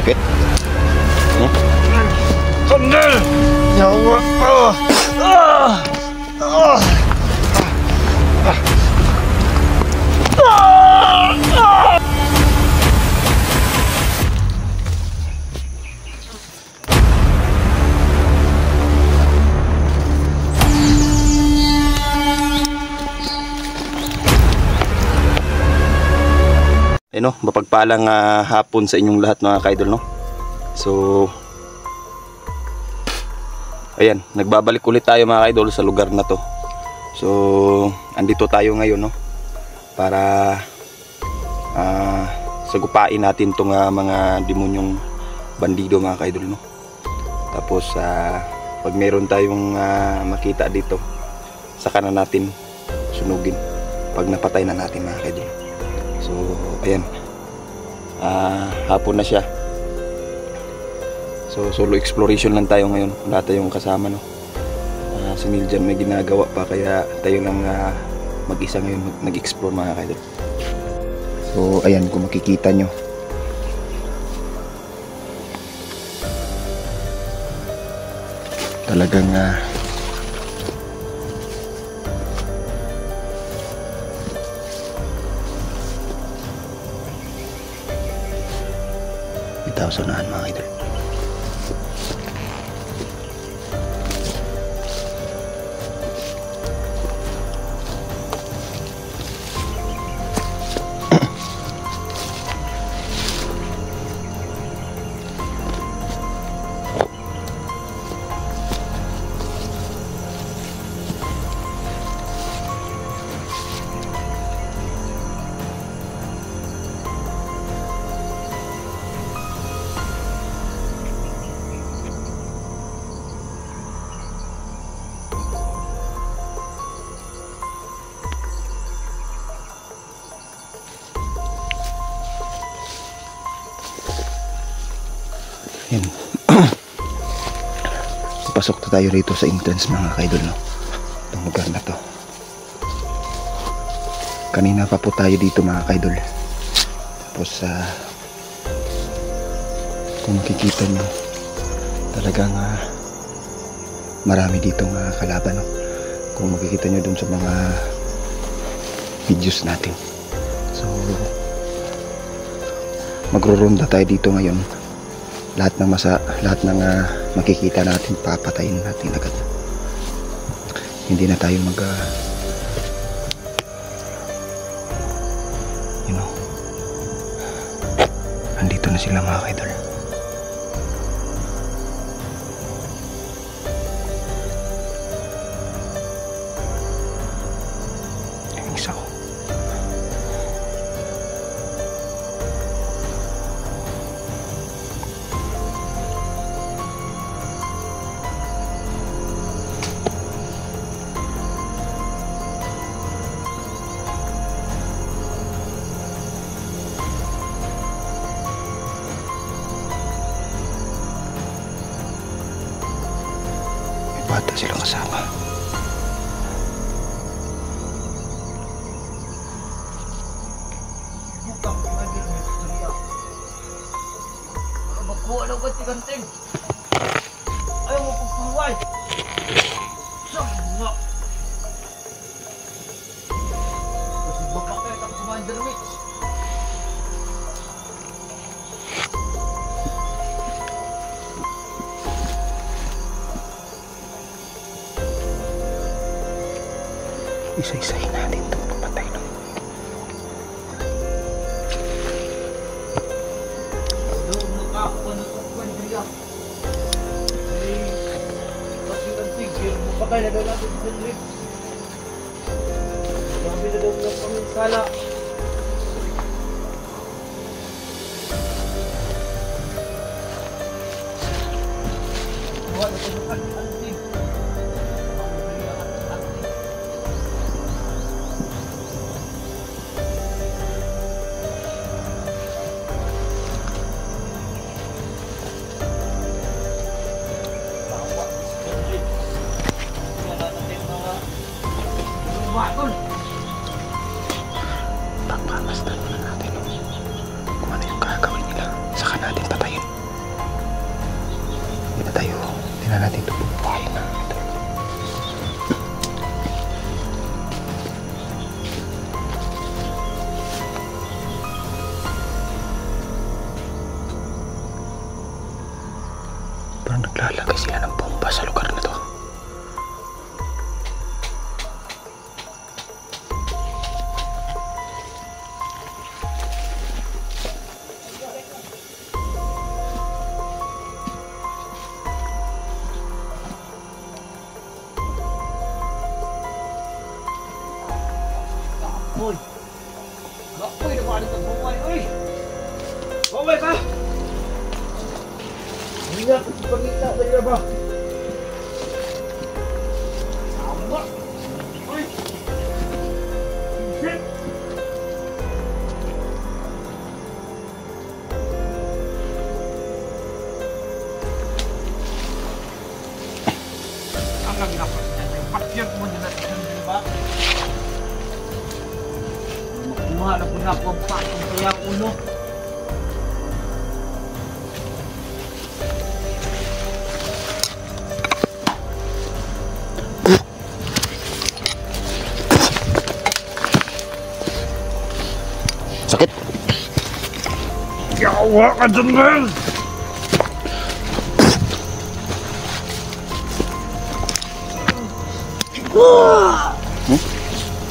Sakit? Sandal! Yawa ko! No, mapagpalang hapon sa inyong lahat mga kaidol, no. So ayan, nagbabalik ulit tayo mga kaidol sa lugar na to. So andito tayo ngayon, no, para sagupain natin tong mga demonyong bandido mga kaidol, no. Tapos pag meron tayong makita dito, saka na natin sunugin pag napatay na natin mga kaidol. So ayan, hapon na siya. So solo exploration lang tayo ngayon. Wala tayong kasama, no. Si Neil dyan may ginagawa pa, kaya tayo lang mag-isa ngayon nag-explore mga kaidol. So ayan, kung makikita nyo, talagang bitaw sa unahan mga idol. Yan. Pasok na tayo rito sa entrance mga kaidol, no, itong lugar na to. Kanina pa po tayo dito mga kaidol. Tapos kung makikita nyo, talagang marami ditong kalaban, no? Kung makikita nyo dun sa mga videos natin. So magro-ronda tayo dito ngayon. Lahat ng makikita natin, papatayin natin agad. Hindi na tayo andito na sila mga kaidol. Yung isa ko. Bata silang kasama. Magkuha lang ba tiganting? Ayaw mo pagpuluway. Sama. Kasi babakit ang Commander Mitch. Isa-isahin natin itong papatay, no. Doon nakakuha na kung Andrea. Kasi kanting, pero mapakay na daw natin sa Andrea. Sabi na daw ng paminsala. Buwan na ito ng anting. Pagpamasdan muna natin kung ano yung gagawin nila, saka natin patayin. naglalagay sila ng bomba sa lugar na to. Uy! Uy, nabalik ang bumay, uy! Bumay ka! Hindi na, pagkita ba niya ba? Tama! Uy! Shit! Ang naginapas niya, pakyat mo niya natin, di ba? Mahanap mo na ako ang patong kaya ulo. Sakit! Yawa ka dyan, Mel!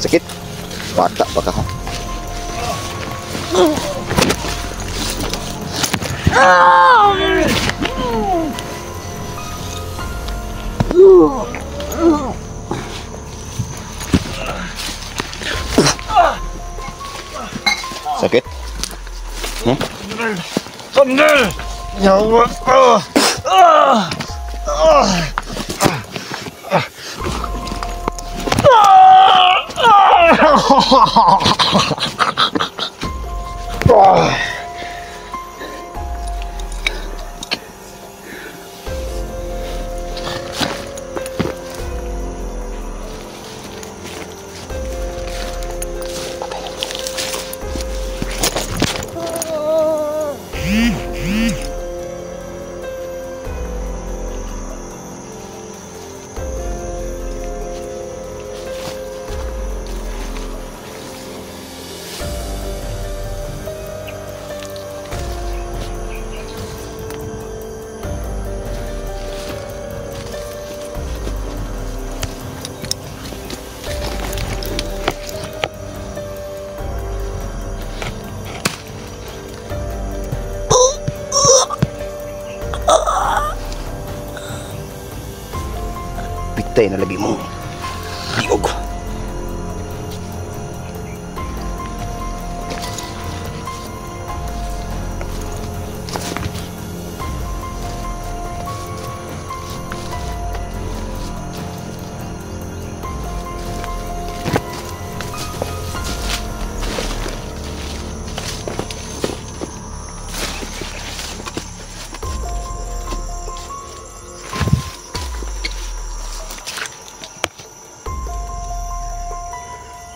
Sakit? Bata pa ka ha? Sakit? Sandal! Yawa ka! Bitay na labi mo. Liog.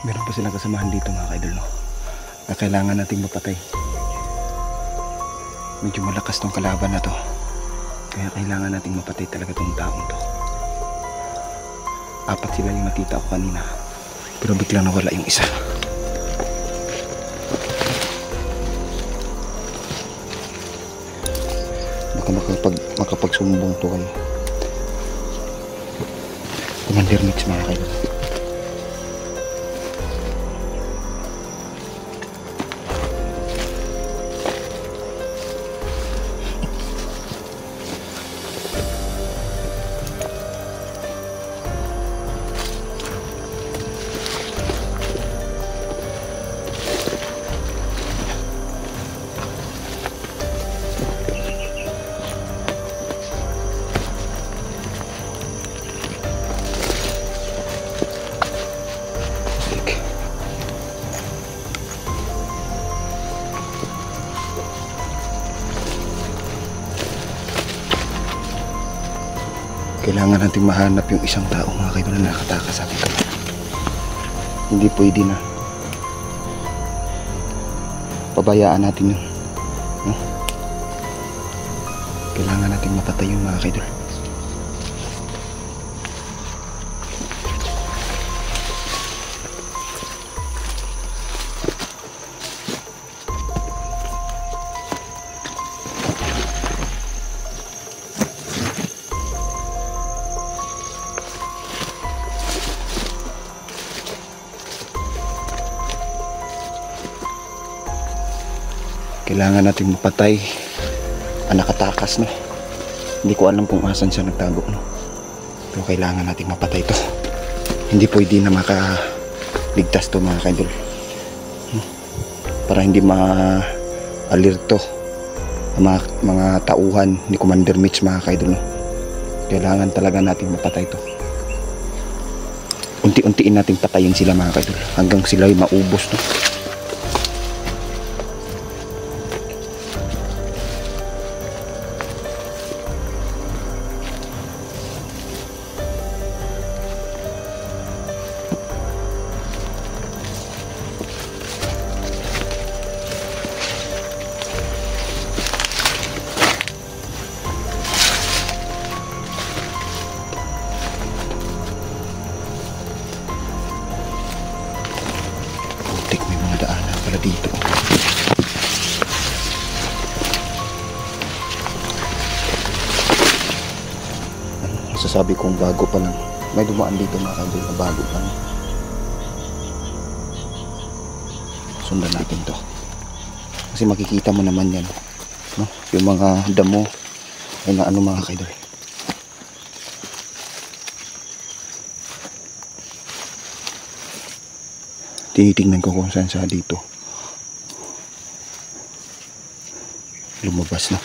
Meron pa silang kasamahan dito mga kaidol, no? Na kailangan nating mapatay. Medyo malakas tong kalaban na to. Kaya kailangan nating mapatay talaga tong taong to. 4 sila yung nakita ko kanina. Pero biglang nawala yung isa. Baka makapagsumbong to kay Commander Mix mga kaidol. Kailangan natin mahanap yung isang tao mga kaidol na nakatakas sa ating kamay. Hindi pwede na pabayaan natin yun, no? Kailangan natin mapatay yung mga kaidol. Kailangan natin mapatay ang nakatakas, no? Hindi ko alam kung asan siya nagtago, no? Pero kailangan natin mapatay to. Hindi pwede na makaligtas to mga kaidol. Para hindi ma-alerto ang mga tauhan ni Commander Mitch mga kaidol, no? Kailangan talaga natin mapatay to. Unti-untiin nating patayin sila mga kaidol hanggang sila ay maubos, no? May mga daanan pala dito. Masasabi kong bago pa lang. May dumaan dito mga kaidol na bago lang. Sundan natin to. Kasi makikita mo naman yan, no? Yung mga damo ay na ano mga kaidol. Tinitingnan ko kung saan sa dito lumabas, no?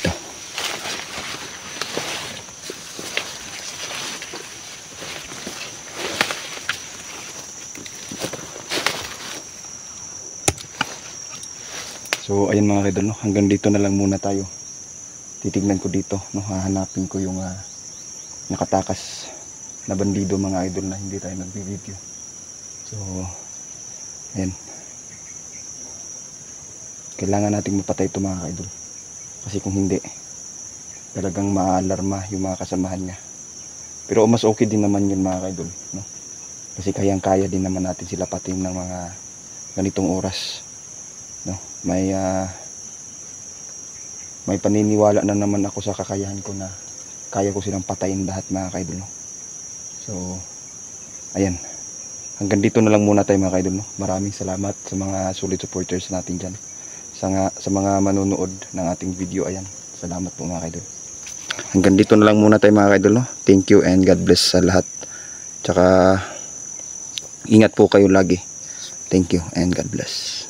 Ito. So ayan mga kaidol, no? Hanggang dito na lang muna tayo. Titignan ko dito, no? Hahanapin ko yung nakatakas na bandido mga idol na hindi tayo nagbibideo. So ayan, kailangan nating mapatay ito mga kaidol, kasi kung hindi talagang maalarma yung mga kasamahan niya. Pero mas okay din naman yun mga kaidol, no? Kasi kayang kaya din naman natin sila patayin ng mga ganitong oras, no? May paniniwala na naman ako sa kakayahan ko na kaya ko silang patayin lahat mga kaidol, no? So ayan, hanggang dito na lang muna tayo mga kaidol, no? Maraming salamat sa mga solid supporters natin dyan, sa mga manonood ng ating video. Ayan, salamat po mga kaidol. Hanggang dito na lang muna tayo mga kaidol, no? Thank you and God bless sa lahat. Tsaka ingat po kayo lagi. Thank you and God bless.